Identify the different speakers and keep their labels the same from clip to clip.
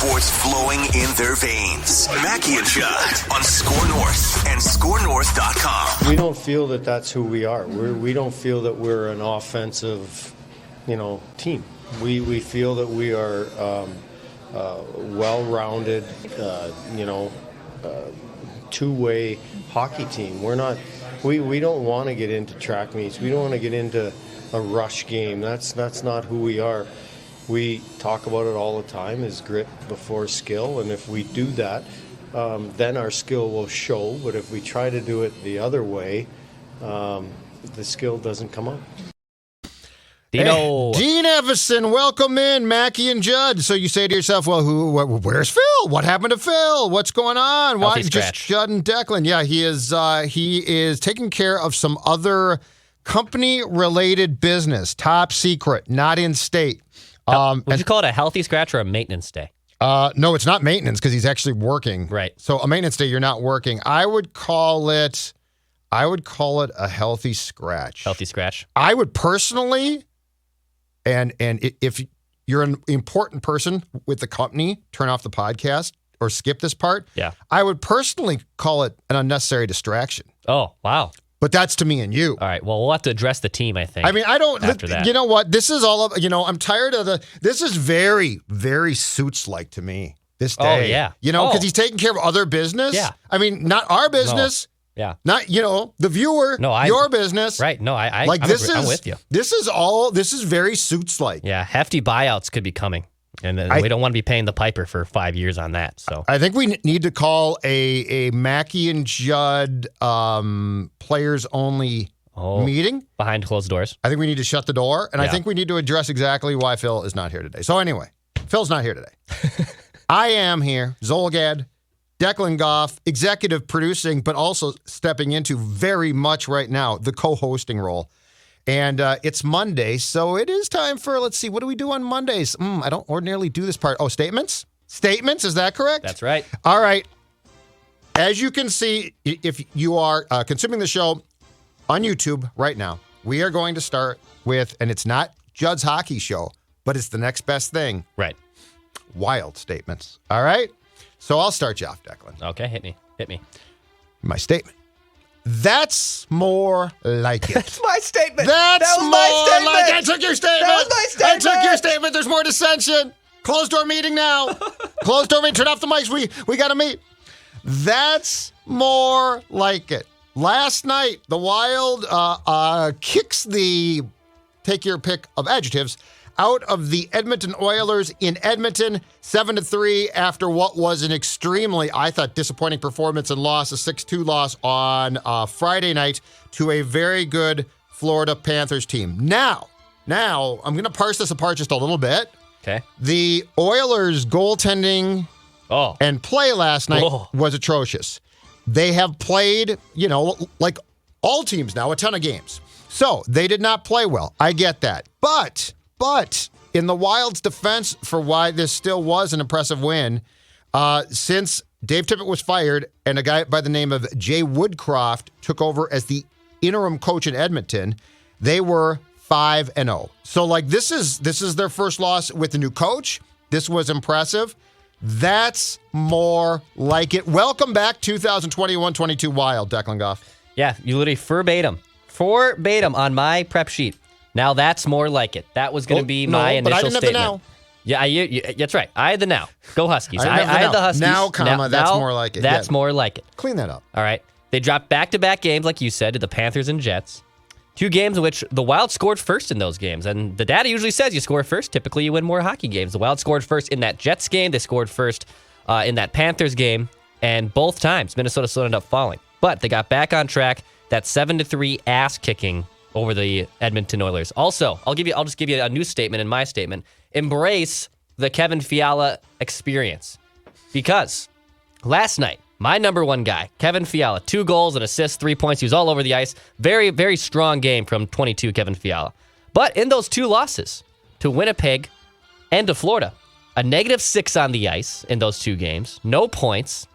Speaker 1: sports flowing in their veins. Mackie and Judd on SKOR North and SKORNorth.com.
Speaker 2: We don't feel that that's who we are. We don't feel that we're an offensive, team. We feel that we are well-rounded, two-way hockey team. We're not. We don't want to get into track meets. We don't want to get into a rush game. That's not who we are. We talk about it all the time, is grit before skill, and if we do that, then our skill will show. But if we try to do it the other way, the skill doesn't come up.
Speaker 3: Dino.
Speaker 4: Hey, Dean Evason, welcome in, Mackie and Judd. So you say to yourself, well, where's Phil? What happened to Phil? What's going on? Why just Judd and Declan? Yeah, he is taking care of some other company-related business, top secret, not in state.
Speaker 3: Would you call it a healthy scratch or a maintenance day?
Speaker 4: No, it's not maintenance because he's actually working.
Speaker 3: Right.
Speaker 4: So a maintenance day, you're not working. I would call it a healthy scratch.
Speaker 3: Healthy scratch.
Speaker 4: I would personally, and if you're an important person with the company, turn off the podcast or skip this part.
Speaker 3: Yeah.
Speaker 4: I would personally call it an unnecessary distraction.
Speaker 3: Oh, wow.
Speaker 4: But that's to me and you.
Speaker 3: All right. Well, we'll have to address the team, I think.
Speaker 4: I mean, I don't.
Speaker 3: After that.
Speaker 4: You know what? This is all of. I'm tired of this is very, very Suits-like to me. This day.
Speaker 3: Oh, yeah.
Speaker 4: Because he's taking care of other business.
Speaker 3: Yeah.
Speaker 4: I mean, not our business.
Speaker 3: No. Yeah.
Speaker 4: Not the viewer.
Speaker 3: No,
Speaker 4: your business.
Speaker 3: Right. No, I'm with you.
Speaker 4: This is very Suits-like.
Speaker 3: Yeah. Hefty buyouts could be coming. And then we don't want to be paying the piper for 5 years on that. So
Speaker 4: I think we need to call a Mackie and Judd players only meeting
Speaker 3: behind closed doors.
Speaker 4: I think we need to shut the door, and I think we need to address exactly why Phil is not here today. So anyway, Phil's not here today. I am here. Zolgad, Declan Goff, executive producing, but also stepping into very much right now the co-hosting role. And it's Monday, so it is time for, let's see, what do we do on Mondays? I don't ordinarily do this part. Oh, statements? Statements, is that correct?
Speaker 3: That's right.
Speaker 4: All right. As you can see, if you are consuming the show on YouTube right now, we are going to start with, and it's not Judd's hockey show, but it's the next best thing.
Speaker 3: Right.
Speaker 4: Wild statements. All right? So I'll start you off, Declan.
Speaker 3: Okay, hit me.
Speaker 4: My statement. That's more like it.
Speaker 3: That's my statement.
Speaker 4: That's
Speaker 3: that was
Speaker 4: more
Speaker 3: my statement.
Speaker 4: like I took your statement.
Speaker 3: That was my statement.
Speaker 4: I took your statement. There's more dissension. Closed door meeting now. Closed door meeting. Turn off the mics. We got to meet. That's more like it. Last night, the Wild kicks the, take your pick of adjectives, out of the Edmonton Oilers in Edmonton, 7-3 after what was an extremely, I thought, disappointing performance and loss, a 6-2 loss on Friday night to a very good Florida Panthers team. Now, I'm going to parse this apart just a little bit.
Speaker 3: Okay.
Speaker 4: The Oilers' goaltending and play last night was atrocious. They have played, like all teams now, a ton of games. So they did not play well. I get that. But in the Wild's defense for why this still was an impressive win, since Dave Tippett was fired and a guy by the name of Jay Woodcroft took over as the interim coach in Edmonton, they were 5-0. So this is their first loss with the new coach. This was impressive. That's more like it. Welcome back 2021-22 Wild, Declan Goff.
Speaker 3: Yeah, you literally verbatim on my prep sheet. Now that's more like it. That was going to be my initial
Speaker 4: but I didn't
Speaker 3: statement.
Speaker 4: Have the now.
Speaker 3: Yeah, that's right. I had the now. Go Huskies. I
Speaker 4: had
Speaker 3: the Huskies.
Speaker 4: Now, that's more like it.
Speaker 3: That's more like it.
Speaker 4: Clean that up.
Speaker 3: All right. They dropped back-to-back games, like you said, to the Panthers and Jets. 2 games in which the Wild scored first in those games. And the data usually says you score first. Typically, you win more hockey games. The Wild scored first in that Jets game. They scored first in that Panthers game. And both times, Minnesota still ended up falling. But they got back on track. That 7-3 ass-kicking over the Edmonton Oilers. Also, I'll just give you a new statement in my statement. Embrace the Kevin Fiala experience. Because last night, my number one guy, Kevin Fiala, 2 goals, an assist, 3 points. He was all over the ice. Very, very strong game from 22 Kevin Fiala. But in those 2 losses, to Winnipeg and to Florida, a -6 on the ice in those 2 games. No points.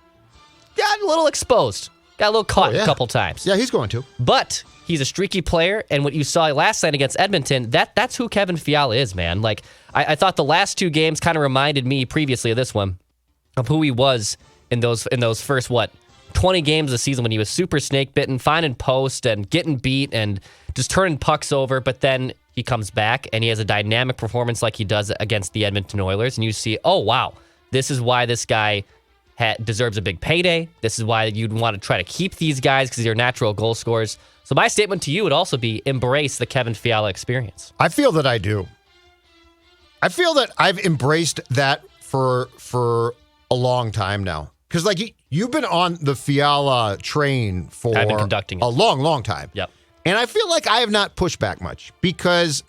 Speaker 3: Got a little exposed. Got a little caught a couple times.
Speaker 4: Yeah, he's going to.
Speaker 3: But He's a streaky player, and what you saw last night against Edmonton, that's who Kevin Fiala is, man. Like, I thought the last two games kind of reminded me previously of this one, of who he was in those first, 20 games of the season when he was super snake-bitten, finding post and getting beat and just turning pucks over, but then he comes back and he has a dynamic performance like he does against the Edmonton Oilers, and you see, oh, wow, this is why this guy deserves a big payday. This is why you'd want to try to keep these guys because they're natural goal scorers. So my statement to you would also be embrace the Kevin Fiala experience.
Speaker 4: I feel that I do. I feel that I've embraced that for a long time now. Because, like, you've been on the Fiala train for
Speaker 3: I've been conducting it.
Speaker 4: A long, long time.
Speaker 3: Yep.
Speaker 4: And I feel like I have not pushed back much because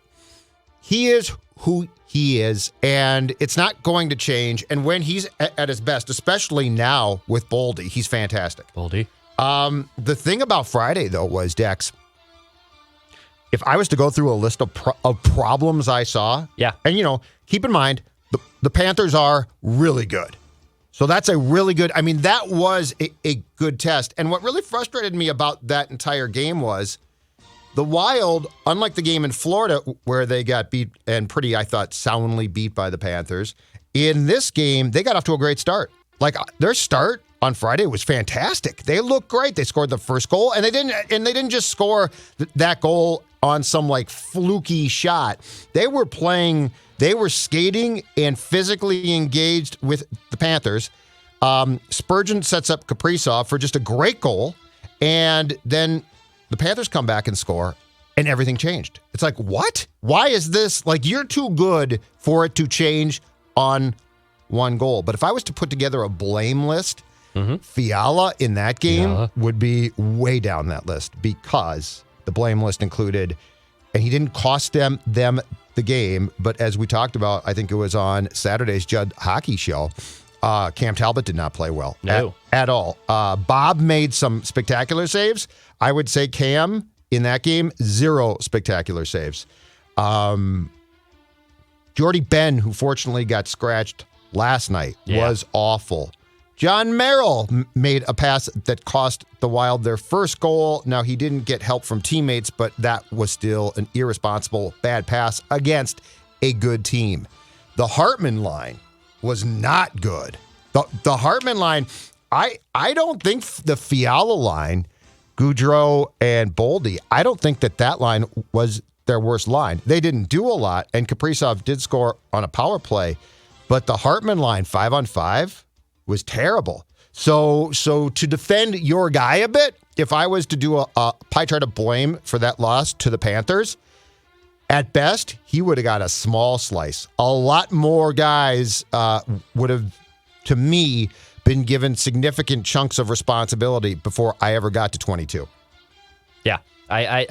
Speaker 4: he is who he is, and it's not going to change. And when he's at his best, especially now with Boldy, he's fantastic.
Speaker 3: Boldy.
Speaker 4: The thing about Friday, though, was, Dex, if I was to go through a list of problems I saw, and, keep in mind, the Panthers are really good. So that's a really good, that was a good test. And what really frustrated me about that entire game was the Wild, unlike the game in Florida where they got beat and pretty, I thought, soundly beat by the Panthers, in this game, they got off to a great start. Like, their start on Friday was fantastic. They looked great. They scored the first goal, and they didn't just score that goal on some like fluky shot. They were skating and physically engaged with the Panthers. Spurgeon sets up Kaprizov for just a great goal, and then the Panthers come back and score, and everything changed. It's like, what? Why is this? Like, you're too good for it to change on one goal. But if I was to put together a blame list, Fiala in that game would be way down that list because the blame list included, and he didn't cost them the game, but as we talked about, I think it was on Saturday's Judd hockey show, Cam Talbot did not play well at all. Bob made some spectacular saves. I would say Cam in that game, 0 spectacular saves. Jordy Ben, who fortunately got scratched last night, was awful. John Merrill made a pass that cost the Wild their first goal. Now, he didn't get help from teammates, but that was still an irresponsible, bad pass against a good team. The Hartman line was not good. The Hartman line, I don't think the Fiala line, Gaudreau and Boldy, I don't think that line was their worst line. They didn't do a lot, and Kaprizov did score on a power play, but the Hartman line 5-on-5 was terrible. So to defend your guy a bit, if I was to do a pie chart of blame for that loss to the Panthers, at best, he would have got a small slice. A lot more guys would have, to me, been given significant chunks of responsibility before I ever got to 22.
Speaker 3: Yeah, I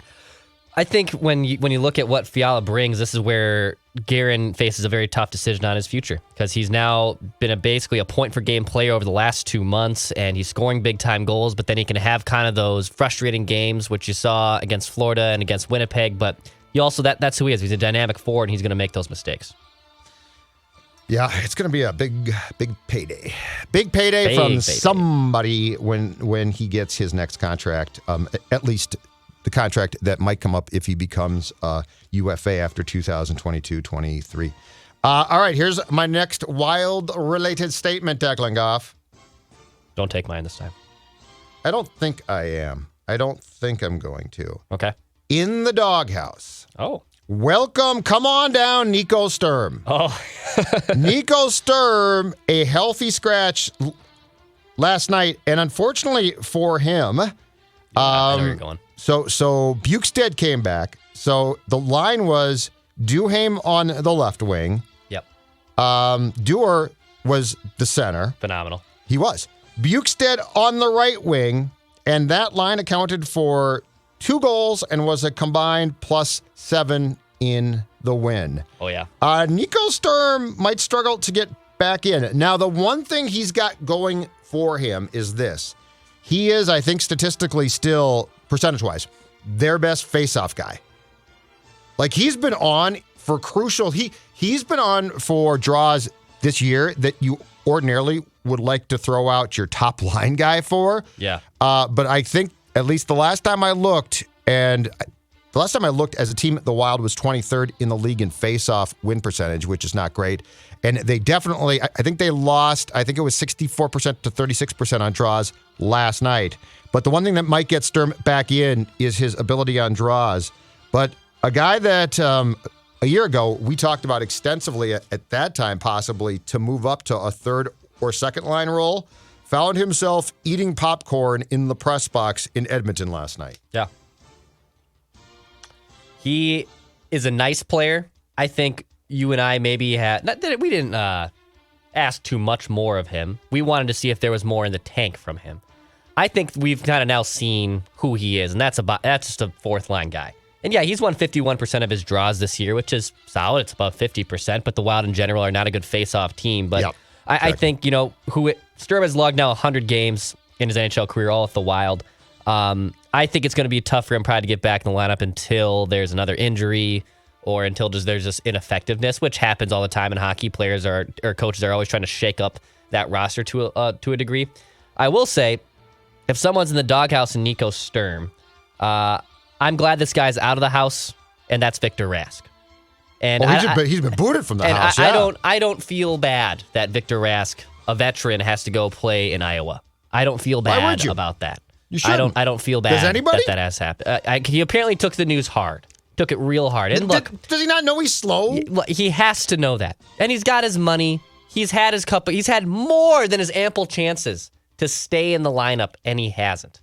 Speaker 3: think when you look at what Fiala brings, this is where Guerin faces a very tough decision on his future because he's now been basically a point-per-game player over the last 2 months, and he's scoring big-time goals, but then he can have kind of those frustrating games, which you saw against Florida and against Winnipeg, but you also that's who he is. He's a dynamic forward, and he's going to make those mistakes.
Speaker 4: Yeah, it's going to be a big payday. Big payday from somebody when he gets his next contract, at least the contract that might come up if he becomes UFA after 2022-23. All right, here's my next Wild-related statement, Declan Goff.
Speaker 3: Don't take mine this time.
Speaker 4: I don't think I am. I don't think I'm going to.
Speaker 3: Okay.
Speaker 4: In the doghouse.
Speaker 3: Oh.
Speaker 4: Welcome. Come on down, Nico Strum.
Speaker 3: Oh.
Speaker 4: Nico Strum, a healthy scratch last night, and unfortunately for him,
Speaker 3: I know where you're going.
Speaker 4: So Bukestad came back. So the line was Duhaime on the left wing.
Speaker 3: Yep.
Speaker 4: Dewar was the center.
Speaker 3: Phenomenal.
Speaker 4: He was. Bukestad on the right wing, and that line accounted for 2 goals and was a combined +7 in the win.
Speaker 3: Oh, yeah.
Speaker 4: Nico Sturm might struggle to get back in. Now, the one thing he's got going for him is this. He is, I think, statistically still, percentage-wise, their best face-off guy. Like, he's been on for crucial... He's been on for draws this year that you ordinarily would like to throw out your top-line guy for.
Speaker 3: Yeah.
Speaker 4: But I think, at least the last time I looked, And the last time I looked as a team, the Wild was 23rd in the league in face-off win percentage, which is not great. And they definitely, I think they lost, I think it was 64% to 36% on draws last night. But the one thing that might get Sturm back in is his ability on draws. But a guy that a year ago we talked about extensively at that time possibly to move up to a third or second line role, found himself eating popcorn in the press box in Edmonton last night.
Speaker 3: Yeah. He is a nice player. I think you and I maybe had, not that we didn't ask too much more of him. We wanted to see if there was more in the tank from him. I think we've kind of now seen who he is, and that's just a fourth line guy. And yeah, he's won 51% of his draws this year, which is solid. It's above 50%, but the Wild in general are not a good face-off team. But yep, I think, Sturm has logged now 100 games in his NHL career, all at the Wild. I think it's going to be tough for him probably to get back in the lineup until there's another injury or until there's just ineffectiveness, which happens all the time in hockey. Players or coaches are always trying to shake up that roster to a degree. I will say, if someone's in the doghouse in Nico Sturm, I'm glad this guy's out of the house, and that's Victor Rask. And
Speaker 4: he's been booted from the house.
Speaker 3: I don't feel bad that Victor Rask, a veteran, has to go play in Iowa. I don't feel bad about that.
Speaker 4: You shouldn't.
Speaker 3: I don't feel bad
Speaker 4: Does anybody?
Speaker 3: that has happened. He apparently took the news hard. Took it real hard. And look,
Speaker 4: does he not know he's slow?
Speaker 3: He has to know that. And he's got his money. He's had his cup. He's had more than his ample chances to stay in the lineup, and he hasn't.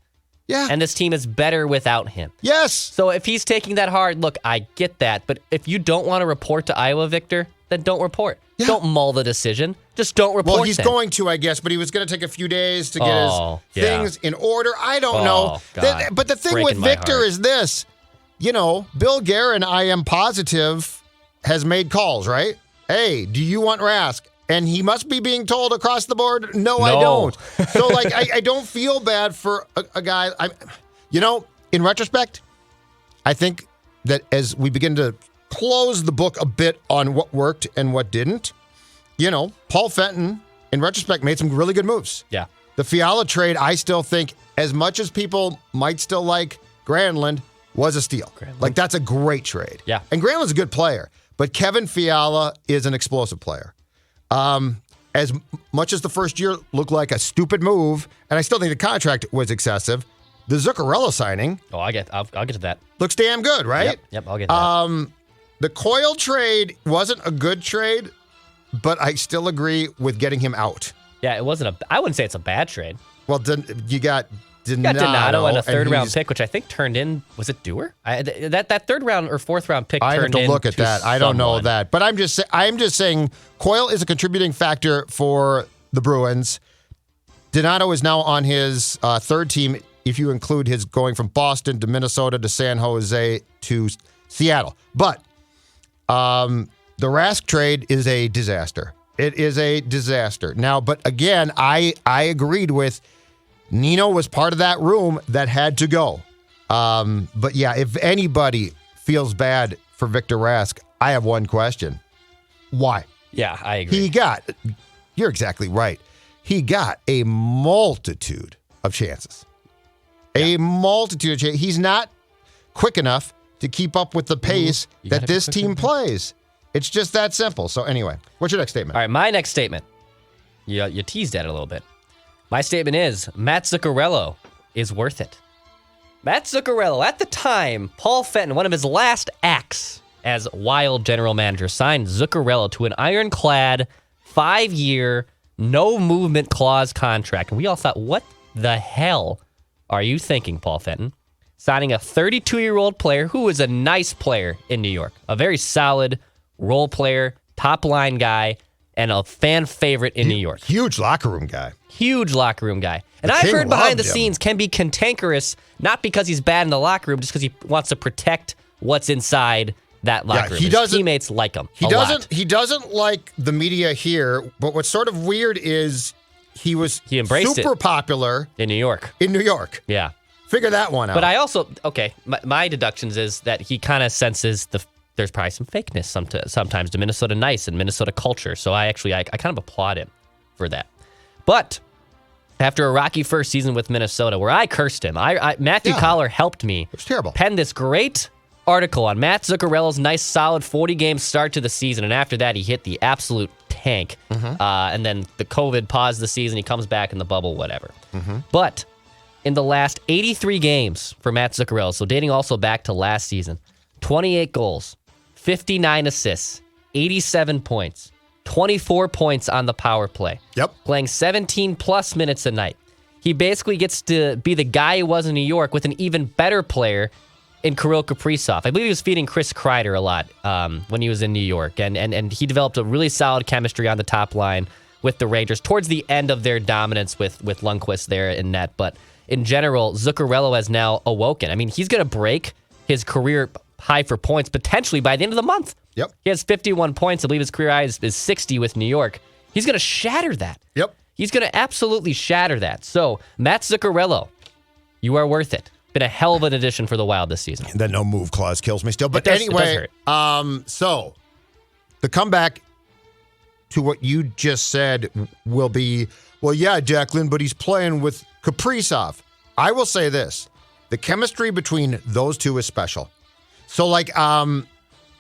Speaker 4: Yeah.
Speaker 3: And this team is better without him.
Speaker 4: Yes.
Speaker 3: So if he's taking that hard, look, I get that. But if you don't want to report to Iowa, Victor, then don't report. Yeah. Don't mull the decision. Just don't report.
Speaker 4: Well, he's going to, I guess, but he was going to take a few days to get his things in order. I don't know. But the thing with Victor is this. Bill Guerin, I am positive, has made calls, right? Hey, do you want Rask? And he must be being told across the board, no. I don't. So, I don't feel bad for a guy. In retrospect, I think that as we begin to close the book a bit on what worked and what didn't, Paul Fenton, in retrospect, made some really good moves.
Speaker 3: Yeah.
Speaker 4: The Fiala trade, I still think, as much as people might still like Granlund, was a steal. That's a great trade.
Speaker 3: Yeah.
Speaker 4: And Granlund's a good player, but Kevin Fiala is an explosive player. As much as the first year looked like a stupid move, and I still think the contract was excessive, the Zuccarello signing.
Speaker 3: Oh, I'll get to that.
Speaker 4: Looks damn good, right?
Speaker 3: Yep, I'll get to that.
Speaker 4: The Coyle trade wasn't a good trade, but I still agree with getting him out.
Speaker 3: Yeah, it wasn't I wouldn't say it's a bad trade.
Speaker 4: Well, you got
Speaker 3: Donato and a third-round pick, which I think turned in, was it Dewar? That third-round or fourth-round pick turned in. I have to look at
Speaker 4: that. I don't know that. But I'm just saying Coyle is a contributing factor for the Bruins. Donato is now on his third team, if you include his going from Boston to Minnesota to San Jose to Seattle. But the Rask trade is a disaster. It is a disaster. Now, but again, I agreed with Nino was part of that room that had to go. But yeah, if anybody feels bad for Victor Rask, I have one question. Why?
Speaker 3: Yeah, I agree.
Speaker 4: You're exactly right. He got a multitude of chances. Yeah. A multitude of chances. He's not quick enough to keep up with the pace that this team plays. It's just that simple. So anyway, what's your next statement?
Speaker 3: All right, my next statement. You teased at it a little bit. My statement is, Matt Zuccarello is worth it. Matt Zuccarello, at the time, Paul Fenton, one of his last acts as Wild general manager, signed Zuccarello to an ironclad 5-year, no movement clause contract. And we all thought, what the hell are you thinking, Paul Fenton? Signing a 32-year-old player who is a nice player in New York, a very solid role player, top-line guy, and a fan favorite in New York.
Speaker 4: Huge locker room guy.
Speaker 3: Huge locker room guy. And I've heard behind the scenes can be cantankerous, not because he's bad in the locker room, just because he wants to protect what's inside that locker room. His teammates like him.
Speaker 4: He doesn't like the media here, but what's sort of weird is he embraced super popular
Speaker 3: in New York.
Speaker 4: Yeah. Figure that one out.
Speaker 3: But I also, my deductions is that he kind of senses there's probably some fakeness sometimes to Minnesota nice and Minnesota culture. So I kind of applaud him for that. But after a rocky first season with Minnesota, where I cursed him. Matthew Collar helped me.
Speaker 4: It was terrible.
Speaker 3: Pen this great article on Matt Zuccarello's nice, solid 40-game start to the season, and after that, he hit the absolute tank. And then the COVID paused the season. He comes back in the bubble, whatever. But in the last 83 games for Matt Zuccarello, so dating also back to last season, 28 goals, 59 assists, 87 points, 24 points on the power play.
Speaker 4: Yep.
Speaker 3: Playing 17-plus minutes a night. He basically gets to be the guy he was in New York with an even better player in Kirill Kaprizov. I believe he was feeding Chris Kreider a lot when he was in New York, and he developed a really solid chemistry on the top line with the Rangers towards the end of their dominance with Lundqvist there in net. But in general, Zuccarello has now awoken. I mean, he's going to break his career high for points potentially by the end of the month.
Speaker 4: Yep.
Speaker 3: He has 51 points. I believe his career high is 60 with New York. He's going to shatter that.
Speaker 4: Yep.
Speaker 3: He's going to absolutely shatter that. So, Matt Zuccarello, you are worth it. Been a hell of an addition for the Wild this season.
Speaker 4: That no move clause kills me still. But
Speaker 3: It does
Speaker 4: anyway,
Speaker 3: hurt.
Speaker 4: so the comeback to what you just said will be, well, yeah, Declan, but he's playing with Kaprizov. I will say this. The chemistry between those two is special. So,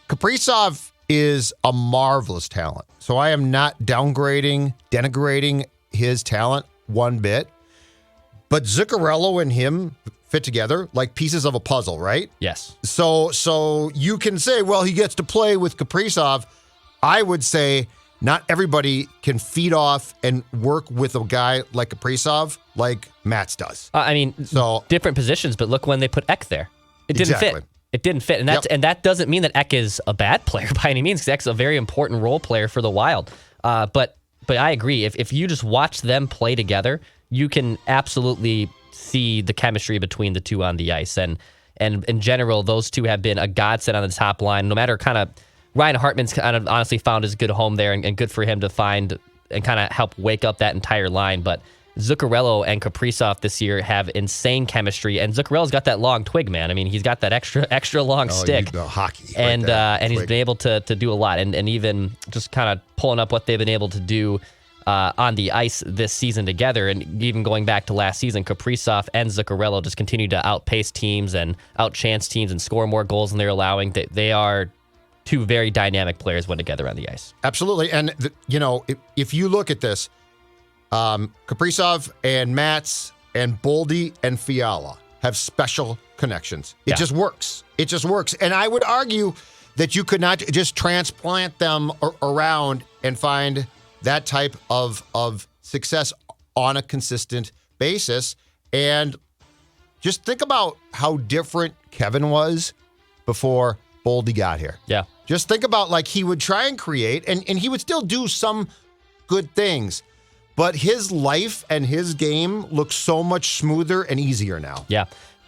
Speaker 4: Kaprizov is a marvelous talent. So I am not denigrating his talent one bit. But Zuccarello and him fit together like pieces of a puzzle, right?
Speaker 3: Yes.
Speaker 4: So you can say, well, he gets to play with Kaprizov. I would say not everybody can feed off and work with a guy like Kaprizov like Mats does.
Speaker 3: Different positions, but look when they put Ek there. It didn't fit. It didn't fit. And that doesn't mean that Ek is a bad player by any means, because Ek's a very important role player for the Wild. But I agree. If you just watch them play together, you can absolutely see the chemistry between the two on the ice. And in general, those two have been a godsend on the top line. No matter kind of Ryan Hartman's kind of honestly found his good home there, and good for him to find and kind of help wake up that entire line. But Zuccarello and Kaprizov this year have insane chemistry, and Zuccarello's got that long twig, man. I mean, he's got that extra long stick.
Speaker 4: Hockey.
Speaker 3: And he's been able to do a lot, and even just kind of pulling up what they've been able to do on the ice this season together, and even going back to last season, Kaprizov and Zuccarello just continue to outpace teams and outchance teams and score more goals than they're allowing. They are two very dynamic players when together on the ice.
Speaker 4: Absolutely. And, if you look at this, Kaprizov and Mats and Boldy and Fiala have special connections. It just works. And I would argue that you could not just transplant them around and find that type of success on a consistent basis. And just think about how different Kevin was before Boldy got here.
Speaker 3: Yeah.
Speaker 4: Just think about he would try and create, and he would still do some good things. But his life and his game looks so much smoother and easier now.
Speaker 3: Yeah.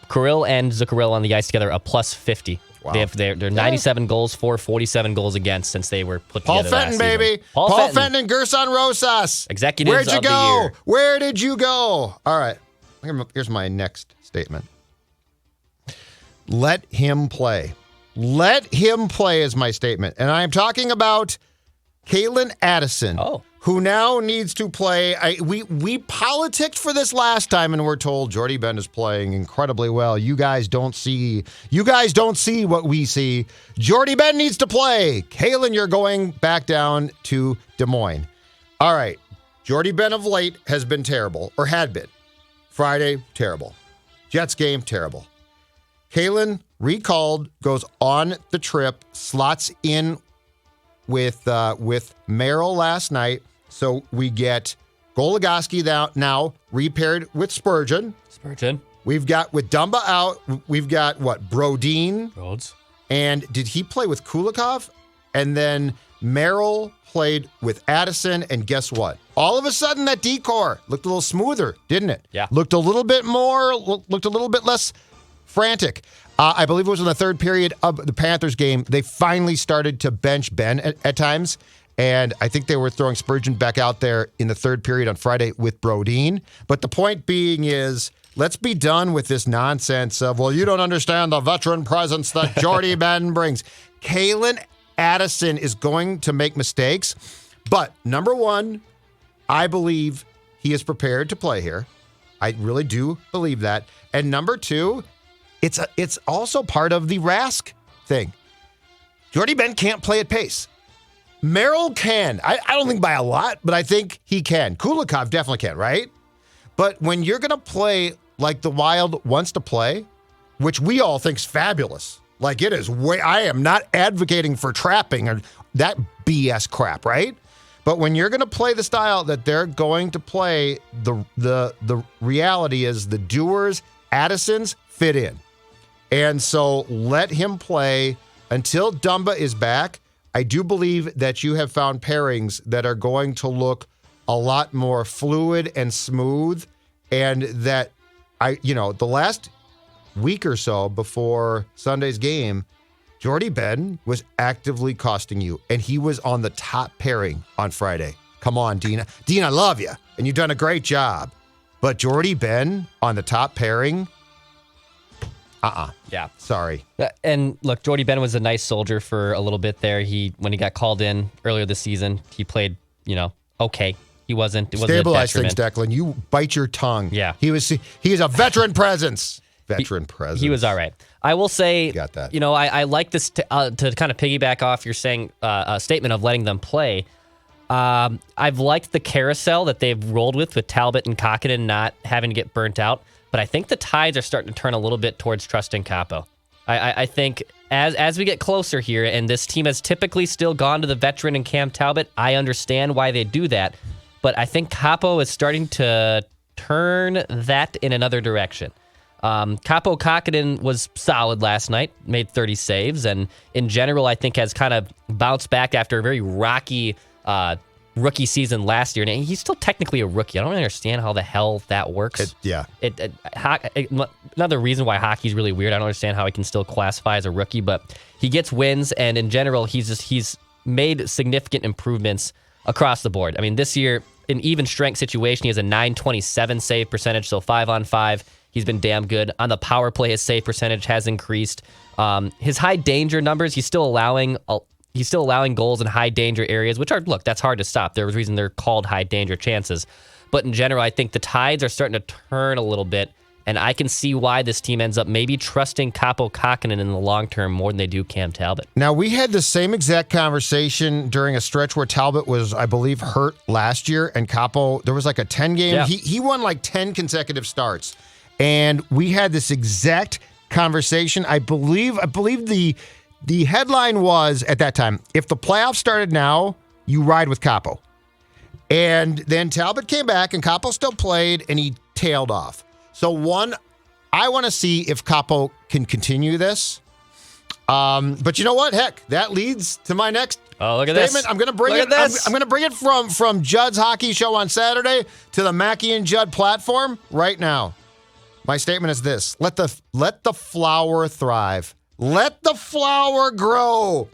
Speaker 3: Kirill and Zuccarello on the ice together, a plus 50. Wow. They're 97 goals for, 47 goals against since they were put together
Speaker 4: Paul Fenton, baby. Paul Fenton and Gerson Rosas.
Speaker 3: Executives
Speaker 4: Where'd you
Speaker 3: of the
Speaker 4: go?
Speaker 3: year.
Speaker 4: Where did you go? All right. Here's my next statement. Let him play. Let him play is my statement. And I am talking about Calen Addison. Who now needs to play. We politicked for this last time, and we're told Jordy Ben is playing incredibly well. You guys don't see what we see. Jordy Ben needs to play. Calen, you're going back down to Des Moines. All right. Jordy Ben of late has been terrible, or had been. Friday, terrible. Jets game, terrible. Calen recalled, goes on the trip, slots in with Merrill last night. So we get Goligoski now repaired with Spurgeon. We've got with Dumba out. We've got Brodin.
Speaker 3: Rhodes.
Speaker 4: And did he play with Kulikov? And then Merrill played with Addison. And guess what? All of a sudden that decor looked a little smoother, didn't it?
Speaker 3: Yeah.
Speaker 4: Looked a little bit less frantic. I believe it was in the third period of the Panthers game. They finally started to bench Ben at times. And I think they were throwing Spurgeon back out there in the third period on Friday with Brodin. But the point being is, let's be done with this nonsense of, well, you don't understand the veteran presence that Jordy Ben brings. Calen Addison is going to make mistakes. But number one, I believe he is prepared to play here. I really do believe that. And number two, it's also part of the Rask thing. Jordy Ben can't play at pace. Merrill can. I don't think by a lot, but I think he can. Kulikov definitely can, right? But when you're going to play like the Wild wants to play, which we all think's fabulous, like it is I am not advocating for trapping or that BS crap, right? But when you're going to play the style that they're going to play, the reality is the Dewars, Addisons fit in. And so let him play until Dumba is back. I do believe that you have found pairings that are going to look a lot more fluid and smooth, and that the last week or so before Sunday's game, Jordy Ben was actively costing you, and he was on the top pairing on Friday. Come on, Dean. Dean, I love you, and you've done a great job. But Jordy Ben on the top pairing,
Speaker 3: Yeah.
Speaker 4: Sorry.
Speaker 3: And look, Jordy Ben was a nice soldier for a little bit there. When he got called in earlier this season, he played, okay. It wasn't
Speaker 4: Stabilize things, Declan. You bite your tongue.
Speaker 3: Yeah.
Speaker 4: He is a veteran presence. Presence.
Speaker 3: He was all right. I will say,
Speaker 4: got that.
Speaker 3: I like this to kind of piggyback off your saying statement of letting them play. I've liked the carousel that they've rolled with Talbot and Kahkonen not having to get burnt out. But I think the tides are starting to turn a little bit towards trusting Kaapo. I think as we get closer here, and this team has typically still gone to the veteran and Cam Talbot, I understand why they do that. But I think Kaapo is starting to turn that in another direction. Kaapo Kahkonen was solid last night, made 30 saves, and in general, I think has kind of bounced back after a very rocky rookie season last year. And he's still technically a rookie. I don't understand how the hell that works. Another reason why hockey's really weird. I don't understand how he can still classify as a rookie, but he gets wins, and in general, he's made significant improvements across the board. I mean, this year, in even strength situation, he has a .927 save percentage, so 5-on-5. He's been damn good. On the power play, his save percentage has increased. His high danger numbers, he's still allowing goals in high danger areas, which that's hard to stop. There's a reason they're called high danger chances. But in general, I think the tides are starting to turn a little bit, and I can see why this team ends up maybe trusting Kaapo Kahkonen in the long term more than they do Cam Talbot.
Speaker 4: Now, we had the same exact conversation during a stretch where Talbot was, I believe, hurt last year, and Kaapo, there was like a 10-game. Yeah. He won like 10 consecutive starts. And we had this exact conversation. I believe the headline was at that time, if the playoffs started now, you ride with Kaapo. And then Talbot came back, and Kaapo still played, and he tailed off. So I want to see if Kaapo can continue this. But you know what? Heck, that leads to my next
Speaker 3: look at
Speaker 4: statement.
Speaker 3: This.
Speaker 4: I'm going to bring it. I'm going to bring it from Judd's hockey show on Saturday to the Mackey and Judd platform right now. My statement is this: let the flower thrive. Let the flower grow.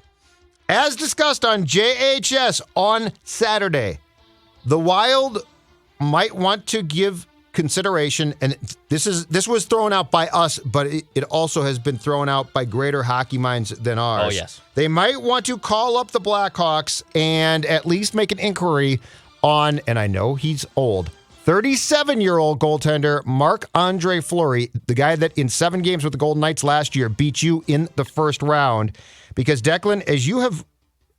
Speaker 4: As discussed on JHS on Saturday, the Wild might want to give consideration, and this was thrown out by us, but it also has been thrown out by greater hockey minds than ours.
Speaker 3: Oh, yes. They
Speaker 4: might want to call up the Blackhawks and at least make an inquiry on, and I know he's old, 37-year-old goaltender Marc Andre-Fleury, the guy that in 7 games with the Golden Knights last year beat you in the first round. Because, Declan, as you have,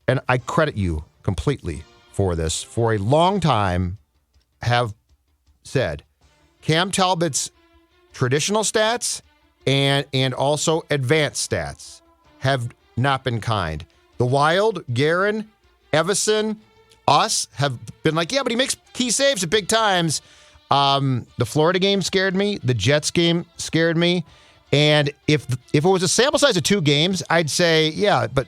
Speaker 4: and I credit you completely for this, for a long time have said, Cam Talbot's traditional stats and also advanced stats have not been kind. The Wild, Guerin, Evason, us have been like, yeah, but he makes key saves at big times. The Florida game scared me. The Jets game scared me. And if it was a sample size of 2 games, I'd say, yeah, but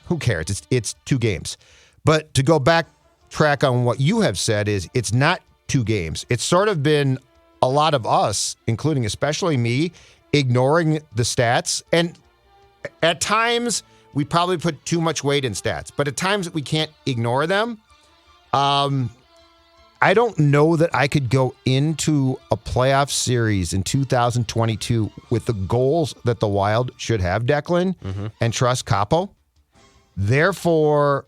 Speaker 4: who cares? It's 2 games. But to go backtrack on what you have said is it's not 2 games. It's sort of been a lot of us, including especially me, ignoring the stats. And at times, we probably put too much weight in stats. But at times, we can't ignore them. I don't know that I could go into a playoff series in 2022 with the goals that the Wild should have, Declan, and trust Kaapo. Therefore,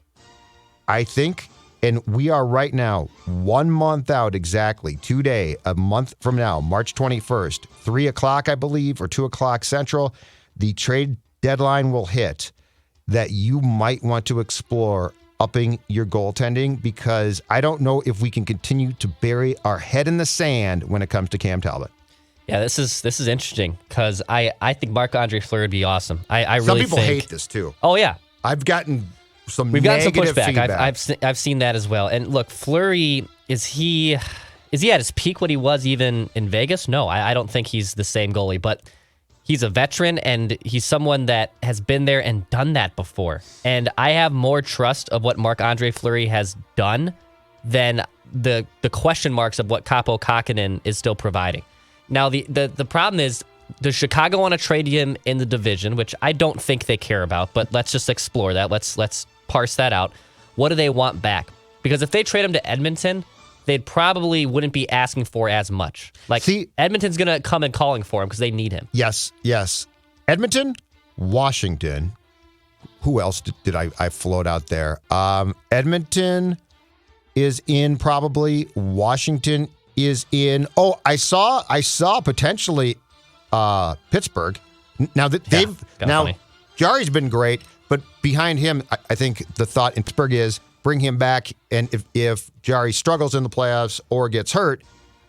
Speaker 4: I think And we are right now 1 month out exactly, today, a month from now, March 21st, 3 o'clock, I believe, or 2 o'clock Central, the trade deadline will hit, that you might want to explore upping your goaltending, because I don't know if we can continue to bury our head in the sand when it comes to Cam Talbot.
Speaker 3: Yeah, this is interesting, because I think Marc Andre-Fleury would be awesome. I really think...
Speaker 4: Some people hate this too.
Speaker 3: Oh, yeah.
Speaker 4: We've gotten some
Speaker 3: pushback.
Speaker 4: Feedback.
Speaker 3: I've seen that as well. And look, Fleury, is he at his peak what he was even in Vegas? No, I don't think he's the same goalie, but he's a veteran, and he's someone that has been there and done that before. And I have more trust of what Marc Andre-Fleury has done than the question marks of what Kaapo Kahkonen is still providing. Now, the problem is, does Chicago want to trade him in the division, which I don't think they care about, but let's just explore that. Let's parse that out. What do they want back? Because if they trade him to Edmonton, they probably wouldn't be asking for as much. Edmonton's going to come and calling for him because they need him.
Speaker 4: Yes. Edmonton, Washington. Who else did I float out there? Edmonton is in probably. Washington is in. Oh, I saw potentially Pittsburgh. Now that Jari's been great, but behind him, I think the thought in Pittsburgh is bring him back, and if Jari struggles in the playoffs or gets hurt,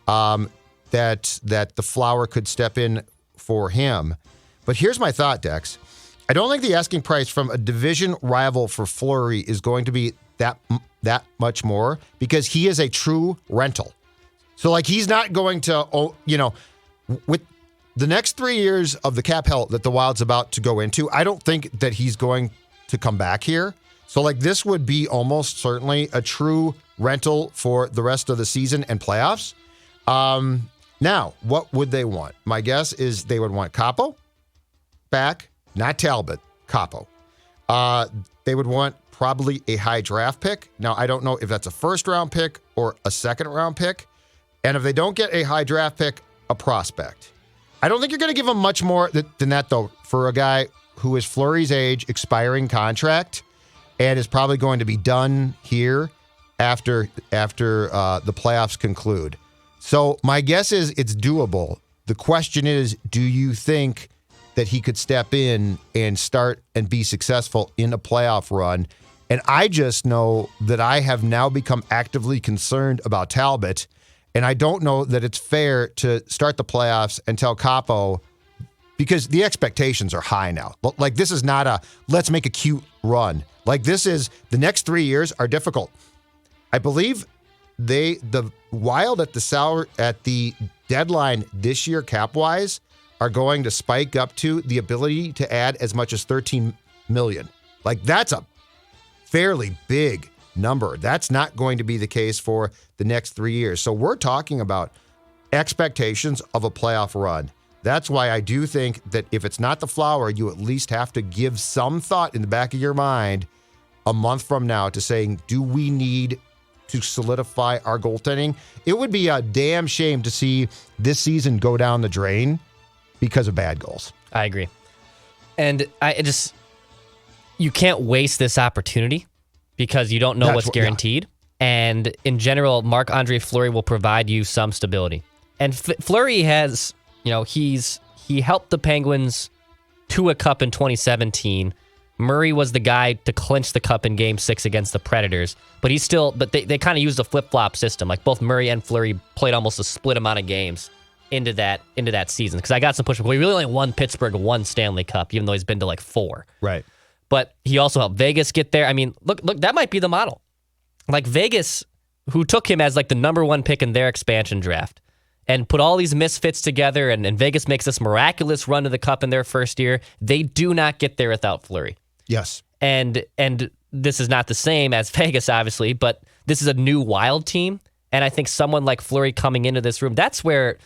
Speaker 4: that the Flower could step in for him. But here's my thought, Dex. I don't think the asking price from a division rival for Fleury is going to be that much more, because he is a true rental. So, he's not going to, with the next 3 years of the cap hell that the Wild's about to go into, I don't think that he's going to come back here. So, this would be almost certainly a true rental for the rest of the season and playoffs. Now, what would they want? My guess is they would want Kaapo back, not Talbot, Kaapo. They would want probably a high draft pick. Now, I don't know if that's a first-round pick or a second-round pick. And if they don't get a high draft pick, a prospect. I don't think you're going to give them much more than that, though, for a guy who is Fleury's age, expiring contract, and is probably going to be done here after the playoffs conclude. So my guess is it's doable. The question is, do you think that he could step in and start and be successful in a playoff run? And I just know that I have now become actively concerned about Talbot, and I don't know that it's fair to start the playoffs and tell Kaapo, because the expectations are high now. This is not a let's make a cute run. This is the next 3 years are difficult. I believe the Wild at the deadline this year, cap wise, are going to spike up to the ability to add as much as $13 million. That's a fairly big number. That's not going to be the case for the next 3 years. So we're talking about expectations of a playoff run. That's why I do think that if it's not the Flower, you at least have to give some thought in the back of your mind a month from now to saying, do we need to solidify our goaltending? It would be a damn shame to see this season go down the drain because of bad goals.
Speaker 3: I agree. And you can't waste this opportunity, because you don't know what's guaranteed. Yeah. And in general, Marc Andre-Fleury will provide you some stability. And Fleury has, he helped the Penguins to a cup in 2017. Murray was the guy to clinch the cup in Game 6 against the Predators. But they kind of used a flip-flop system. Both Murray and Fleury played almost a split amount of games into that season. Because I got some pushback. He really only won Pittsburgh one Stanley Cup, even though he's been to 4.
Speaker 4: Right.
Speaker 3: But he also helped Vegas get there. I mean, look, that might be the model. Vegas, who took him as the number one pick in their expansion draft, and put all these misfits together, and Vegas makes this miraculous run to the cup in their first year. They do not get there without Fleury.
Speaker 4: Yes.
Speaker 3: And this is not the same as Vegas, obviously, but this is a new Wild team. And I think someone like Fleury coming into this room, that's where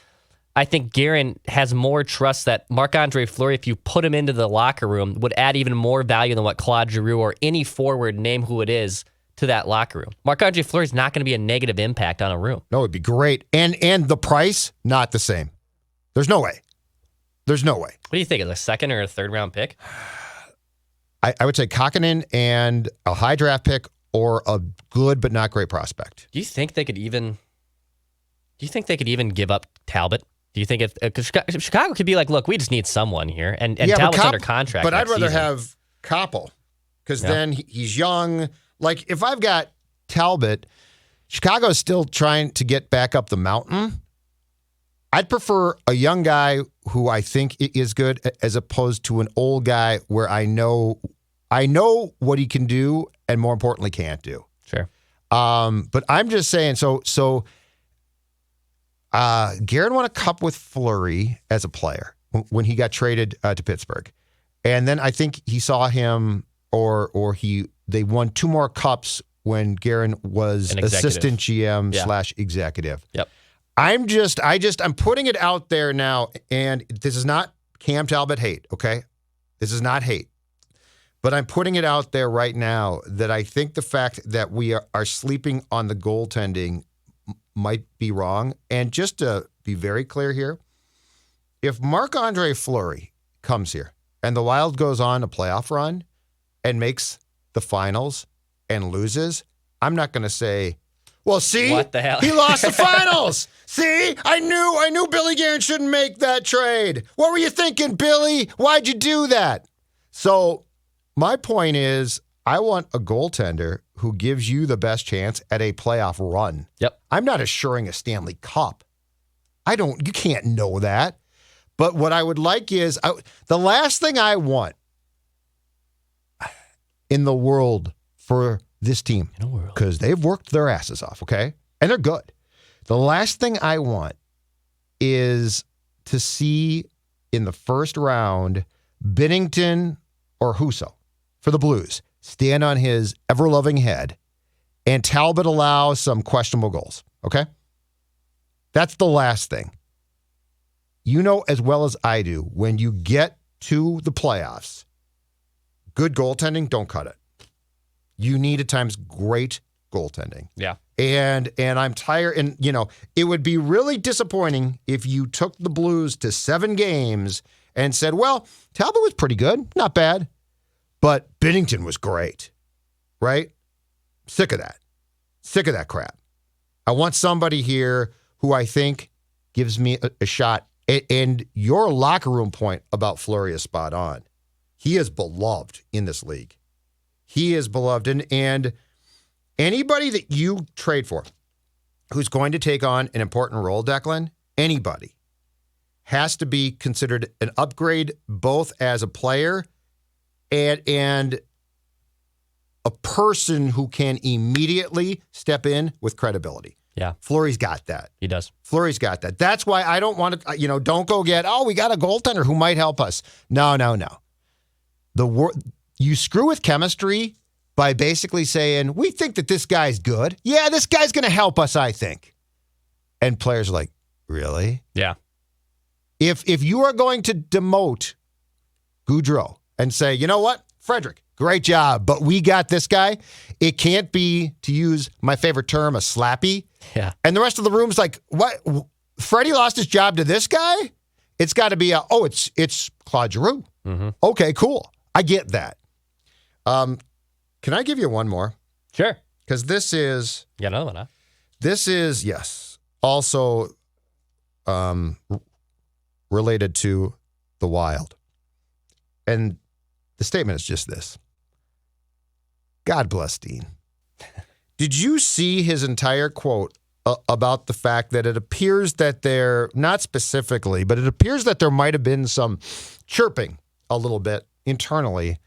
Speaker 3: I think Guerin has more trust that Marc Andre-Fleury, if you put him into the locker room, would add even more value than what Claude Giroux or any forward, name who it is, to that locker room. Marc Andre-Fleury is not going to be a negative impact on a room.
Speaker 4: No, it'd be great. And the price, not the same. There's no way. What
Speaker 3: do you think? Is a second or a third round pick?
Speaker 4: I would say Kahkonen and a high draft pick or a good but not great prospect.
Speaker 3: Do you think they could even give up Talbot? Do you think because Chicago could be like, look, we just need someone here, and Talbot's under contract.
Speaker 4: But I'd rather
Speaker 3: season.
Speaker 4: have Kaapo because then he's young. Like if I've got Talbot, Chicago's still trying to get back up the mountain. I'd prefer a young guy who I think is good as opposed to an old guy where I know what he can do and more importantly can't do.
Speaker 3: Sure.
Speaker 4: But I'm just saying, so Guerin won a cup with Fleury as a player when he got traded to Pittsburgh. And then I think he saw him they won 2 more cups when Guerin was assistant GM / executive.
Speaker 3: Yep.
Speaker 4: I'm putting it out there now, and this is not Cam Talbot hate, okay? This is not hate. But I'm putting it out there right now that I think the fact that we are sleeping on the goaltending might be wrong. And just to be very clear here, if Marc Andre-Fleury comes here and the Wild goes on a playoff run and makes the finals and loses, I'm not going to say, well, see,
Speaker 3: what the hell?
Speaker 4: He lost the finals. See, I knew Billy Guerin shouldn't make that trade. What were you thinking, Billy? Why'd you do that? So my point is, I want a goaltender who gives you the best chance at a playoff run.
Speaker 3: Yep.
Speaker 4: I'm not assuring a Stanley Cup. You can't know that. But what I would like is, the last thing I want in the world for this team, because they've worked their asses off, okay? And they're good. The last thing I want is to see in the first round Binnington or Husso for the Blues stand on his ever-loving head and Talbot allow some questionable goals, okay? That's the last thing. You know as well as I do, when you get to the playoffs, good goaltending, don't cut it. You need at times great goaltending.
Speaker 3: Yeah.
Speaker 4: And I'm tired. And, it would be really disappointing if you took the Blues to 7 games and said, well, Talbot was pretty good, not bad, but Binnington was great, right? Sick of that. Sick of that crap. I want somebody here who I think gives me a shot. And your locker room point about Fleury is spot on. He is beloved in this league. He is beloved. And anybody that you trade for who's going to take on an important role, Declan, anybody, has to be considered an upgrade both as a player and a person who can immediately step in with credibility.
Speaker 3: Yeah.
Speaker 4: Fleury's got that.
Speaker 3: He does.
Speaker 4: Fleury's got that. That's why I don't want to, don't go get, we got a goaltender who might help us. No. You screw with chemistry by basically saying, we think that this guy's good. Yeah, this guy's going to help us, I think. And players are like, really?
Speaker 3: Yeah.
Speaker 4: If you are going to demote Gaudreau and say, you know what, Frederick, great job, but we got this guy, it can't be, to use my favorite term, a slappy.
Speaker 3: Yeah.
Speaker 4: And the rest of the room's like, what? Freddie lost his job to this guy? It's got to be it's Claude Giroux. Mm-hmm. Okay, cool. I get that. Can I give you one more?
Speaker 3: Sure.
Speaker 4: Because this is...
Speaker 3: You got another one, huh?
Speaker 4: This is, yes, also related to the Wild. And the statement is just this. God bless Dean. Did you see his entire quote about the fact that it appears that not specifically, but it appears that there might have been some chirping a little bit internally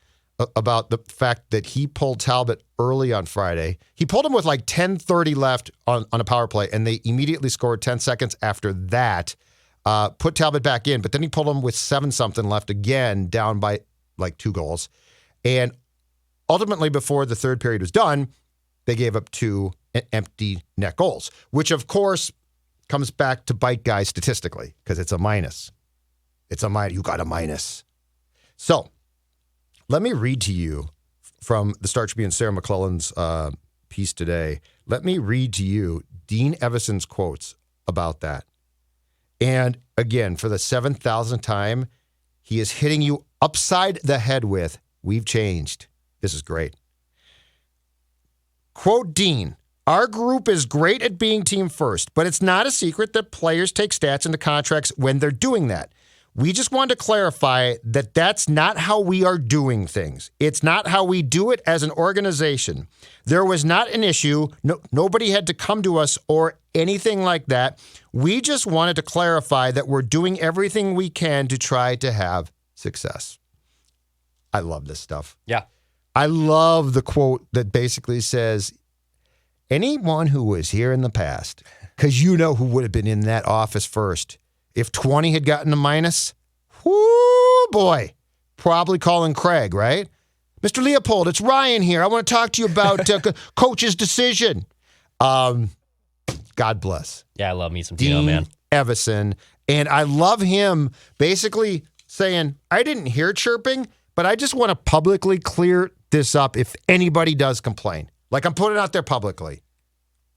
Speaker 4: about the fact that he pulled Talbot early on Friday. He pulled him with like 10:30 left on a power play, and they immediately scored 10 seconds after that, put Talbot back in, but then he pulled him with 7-something left again, down by like 2 goals. And ultimately, before the third period was done, they gave up 2 empty net goals, which of course comes back to bite guys statistically because it's a minus. It's a minus. You got a minus. So let me read to you from the Star Tribune, Sarah McClellan's piece today. Let me read to you Dean Evason's quotes about that. And again, for the 7,000th time, he is hitting you upside the head with, we've changed. This is great. Quote Dean, our group is great at being team first, but it's not a secret that players take stats into contracts when they're doing that. We just wanted to clarify that that's not how we are doing things. It's not how we do it as an organization. There was not an issue. Nobody had to come to us or anything like that. We just wanted to clarify that we're doing everything we can to try to have success. I love this stuff.
Speaker 3: Yeah.
Speaker 4: I love the quote that basically says, anyone who was here in the past, because you know who would have been in that office first. If 20 had gotten a minus, whoo, boy, probably calling Craig, right? Mr. Leopold, it's Ryan here. I want to talk to you about coach's decision. God bless.
Speaker 3: Yeah, I love me some Dino, man.
Speaker 4: Evason. And I love him basically saying, I didn't hear chirping, but I just want to publicly clear this up if anybody does complain. Like, I'm putting it out there publicly.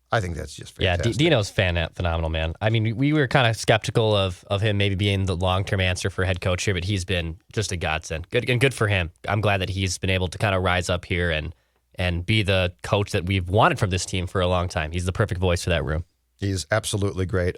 Speaker 4: I think that's just fantastic.
Speaker 3: Yeah, Dino's phenomenal, man. I mean, we were kind of skeptical of him maybe being the long-term answer for head coach here, but he's been just a godsend. Good for him. I'm glad that he's been able to kind of rise up here and be the coach that we've wanted from this team for a long time. He's the perfect voice for that room.
Speaker 4: He's absolutely great.